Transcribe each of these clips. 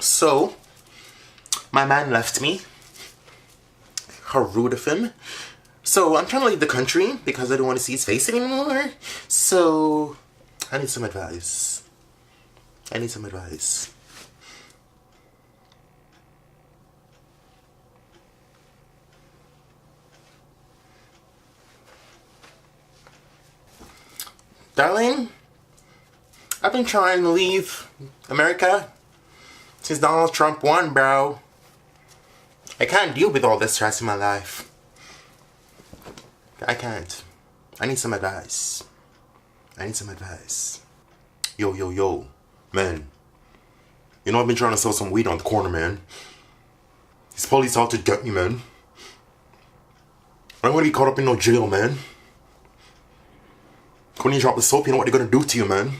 So, my man left me. How rude of him. So, I'm trying to leave the country because I don't want to see his face anymore. So, I need some advice. I need some advice. Darling, I've been trying to leave America since Donald Trump won, bro. I can't deal with all this stress in my life. I can't. I need some advice. I need some advice. Yo, man. You know I've been trying to sell some weed on the corner, man. These police out to get me, man. I don't want to be caught up in no jail, man. When you drop the soap, you know what they're gonna do to you, man.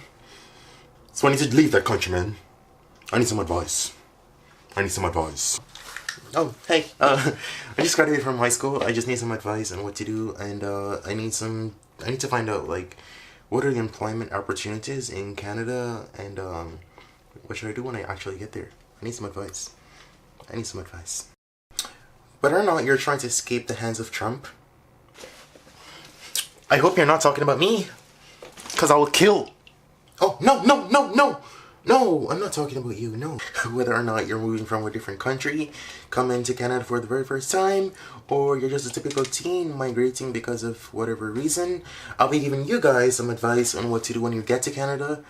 So I need to leave that country, man. I need some advice. I need some advice. Oh, hey. I just graduated from high school. I just need some advice on what to do, and I need to find out, like, what are the employment opportunities in Canada, and what should I do when I actually get there? I need some advice. I need some advice. Whether or not you're trying to escape the hands of Trump, I hope you're not talking about me, because I will kill. Oh, no, I'm not talking about you, no. Whether or not you're moving from a different country, coming to Canada for the very first time, or you're just a typical teen migrating because of whatever reason, I'll be giving you guys some advice on what to do when you get to Canada,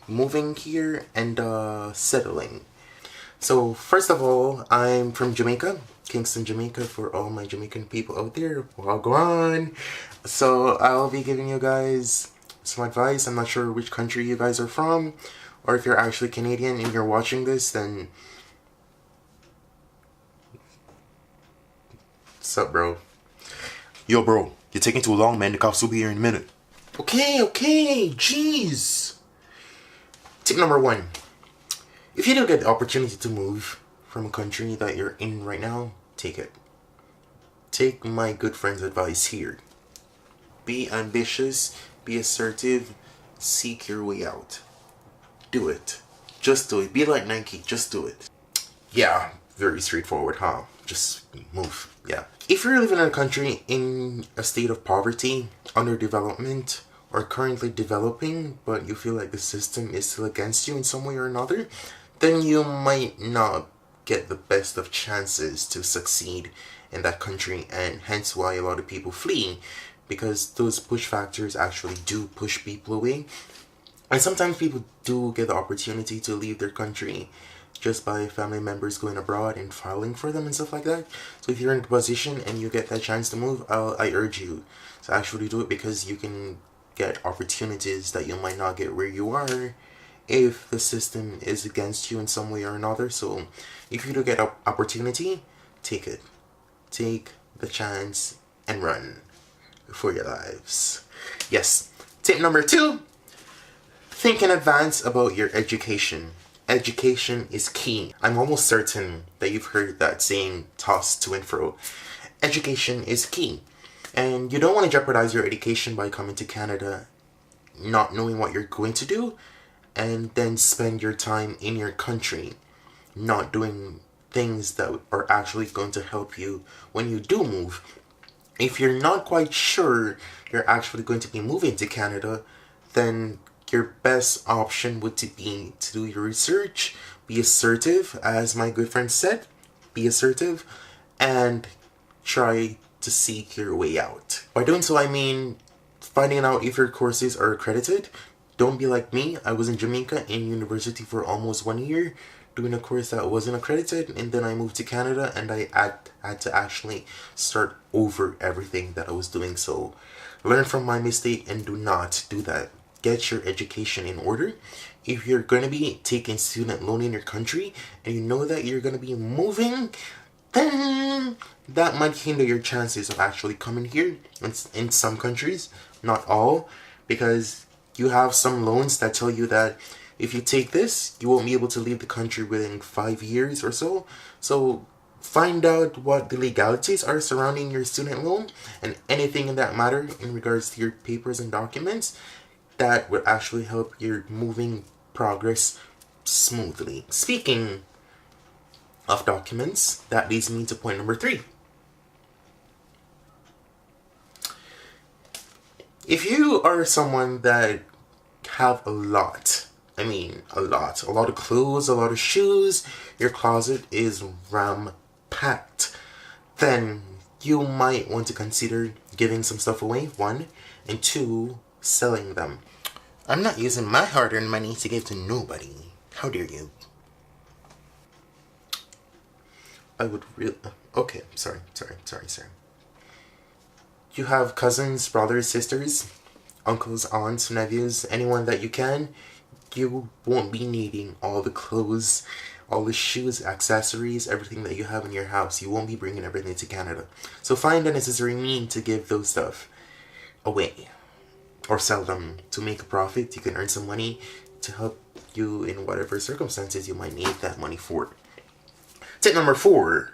moving here, and settling. So, first of all, I'm from Jamaica, Kingston, Jamaica, for all my Jamaican people out there. Wagwan! So, I'll be giving you guys some advice. I'm not sure which country you guys are from, or if you're actually Canadian and you're watching this, then what's up, bro? Yo, bro, you're taking too long, man. The cops will be here in a minute. Okay, jeez. Tip number 1. If you do get the opportunity to move from a country that you're in right now, take it. Take my good friend's advice here. Be ambitious, be assertive, seek your way out. Do it. Just do it. Be like Nike, just do it. Yeah, very straightforward, huh? Just move, yeah. If you're living in a country in a state of poverty, underdevelopment, or currently developing, but you feel like the system is still against you in some way or another, then you might not get the best of chances to succeed in that country, and hence why a lot of people flee, because those push factors actually do push people away. And sometimes people do get the opportunity to leave their country just by family members going abroad and filing for them and stuff like that. So if you're in a position and you get that chance to move, I urge you to actually do it, because you can get opportunities that you might not get where you are if the system is against you in some way or another. So if you do get an opportunity, take it. Take the chance and run for your lives. Yes. Tip number 2. Think in advance about your education. Education is key. I'm almost certain that you've heard that saying tossed to and fro. Education is key. And you don't want to jeopardize your education by coming to Canada not knowing what you're going to do, and then spend your time in your country not doing things that are actually going to help you when you do move. If you're not quite sure you're actually going to be moving to Canada, then your best option would be to do your research, be assertive, as my good friend said, be assertive, and try to seek your way out. By doing so, I mean finding out if your courses are accredited. Don't be like me. I was in Jamaica in university for almost 1 year doing a course that wasn't accredited, and then I moved to Canada and I had to actually start over everything that I was doing. So learn from my mistake and do not do that. Get your education in order. If you're going to be taking student loan in your country and you know that you're going to be moving, then that might hinder your chances of actually coming here in some countries, not all, because you have some loans that tell you that if you take this, you won't be able to leave the country within 5 years or so. So find out what the legalities are surrounding your student loan and anything in that matter in regards to your papers and documents that would actually help your moving progress smoothly. Speaking of documents. That leads me to point number 3. If you are someone that have a lot of clothes, a lot of shoes, your closet is ram-packed, then you might want to consider giving some stuff away, 1, and 2, selling them. I'm not using my hard-earned money to give to nobody. How dare you? I would really... Okay, sorry. You have cousins, brothers, sisters, uncles, aunts, nephews, anyone that you can. You won't be needing all the clothes, all the shoes, accessories, everything that you have in your house. You won't be bringing everything to Canada. So find a necessary means to give those stuff away or sell them to make a profit. You can earn some money to help you in whatever circumstances you might need that money for. Tip number 4.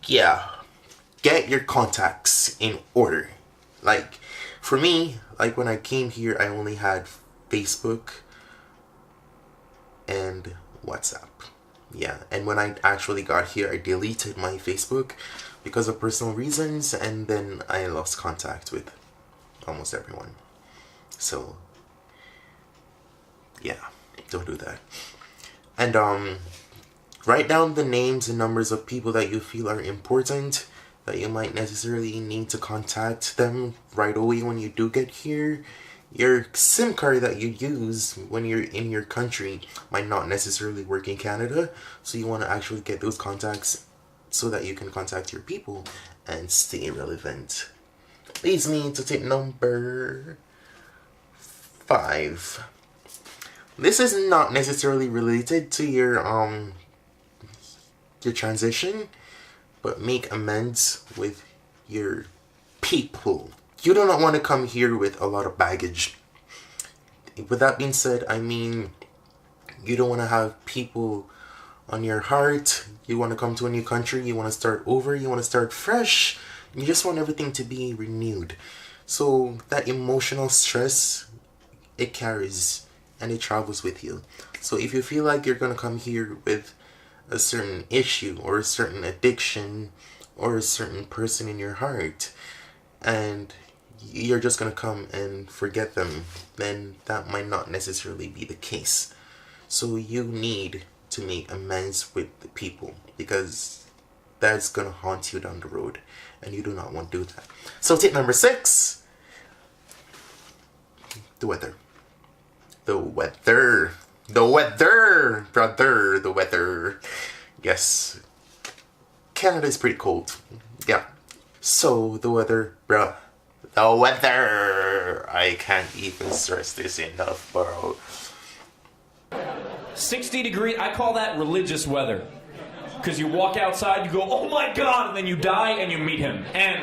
Yeah. Get your contacts in order. Like, for me, like when I came here, I only had Facebook and WhatsApp. Yeah, and when I actually got here, I deleted my Facebook because of personal reasons, and then I lost contact with almost everyone. So, yeah, don't do that. And, write down the names and numbers of people that you feel are important, that you might necessarily need to contact them right away when you do get here. Your SIM card that you use when you're in your country might not necessarily work in Canada, so you want to actually get those contacts so that you can contact your people and stay relevant. Leads me to tip number 5. This is not necessarily related to your transition, but make amends with your people. You do not want to come here with a lot of baggage. With that being said, I mean, you don't want to have people on your heart. You want to come to a new country, you want to start over, you want to start fresh. You just want everything to be renewed. So that emotional stress, it carries and it travels with you. So if you feel like you're going to come here with a certain issue or a certain addiction or a certain person in your heart, and you're just going to come and forget them, then that might not necessarily be the case. So you need to make amends with the people, because that's going to haunt you down the road, and you do not want to do that. So tip number 6, the weather. The weather, brother, the weather. Yes, Canada is pretty cold. Yeah. So the weather, bruh. The weather. I can't even stress this enough, bro. 60 degrees, I call that religious weather. Because you walk outside, you go, oh my God, and then you die and you meet him. And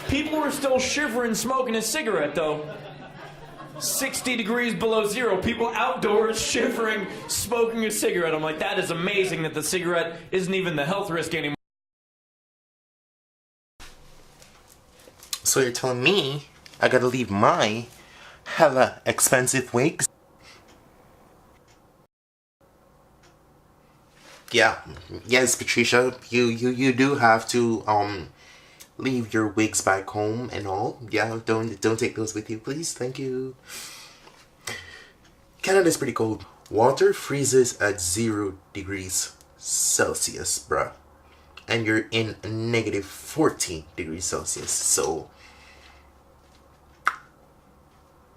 people were still shivering, smoking a cigarette, though. 60 degrees below zero, people outdoors shivering, smoking a cigarette. I'm like, that is amazing that the cigarette isn't even the health risk anymore. So you're telling me I gotta leave my hella expensive wigs? Yeah, yes, Patricia, you do have to leave your wigs back home and all. Yeah, don't take those with you, please. Thank you. Canada's pretty cold. Water freezes at 0 degrees Celsius, bruh. And you're in negative 14 degrees Celsius. So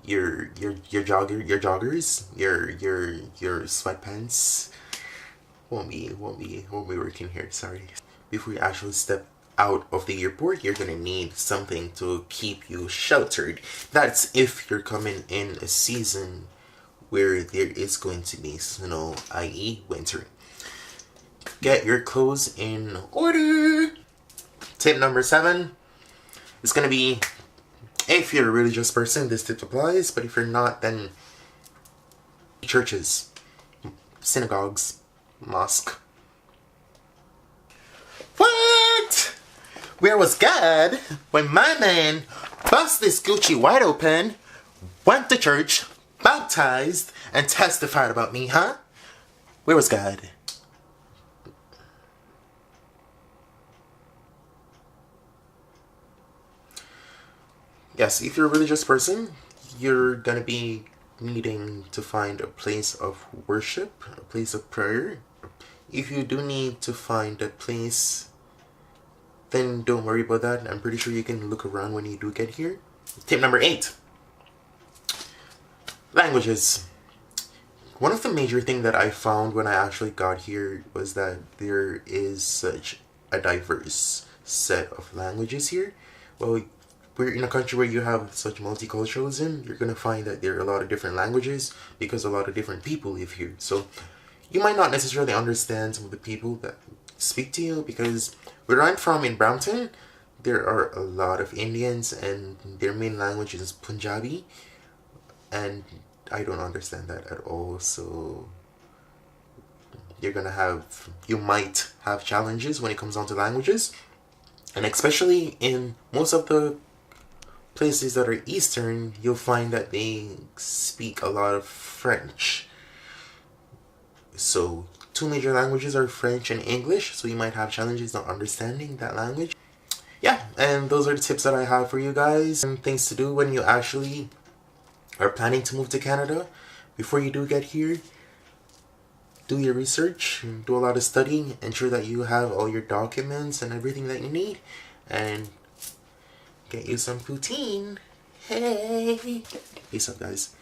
your joggers, your sweatpants won't be working here, sorry. Before you actually step out of the airport, you're gonna need something to keep you sheltered. That's if you're coming in a season where there is going to be snow, i.e. winter. Get your clothes in order. Tip number 7 is gonna be, if you're a religious person, this tip applies, but if you're not, then churches, synagogues, mosque. What? Where was God when my man bust this Gucci wide open, went to church, baptized, and testified about me, huh? Where was God? Yes, if you're a religious person, you're gonna be needing to find a place of worship, a place of prayer. If you do need to find a place, then don't worry about that. I'm pretty sure you can look around when you do get here. Tip number 8. Languages. One of the major things that I found when I actually got here was that there is such a diverse set of languages here. Well, we're in a country where you have such multiculturalism. You're gonna find that there are a lot of different languages because a lot of different people live here. So you might not necessarily understand some of the people that speak to you, because where I'm from in Brampton, there are a lot of Indians and their main language is Punjabi, and I don't understand that at all. So you might have challenges when it comes down to languages, and especially in most of the places that are Eastern, you'll find that they speak a lot of French. So 2 major languages are French and English, so you might have challenges not understanding that language. Yeah, and those are the tips that I have for you guys, and things to do when you actually are planning to move to Canada. Before you do get here, do your research, do a lot of studying, ensure that you have all your documents and everything that you need, and get you some poutine. Hey! Peace out, guys.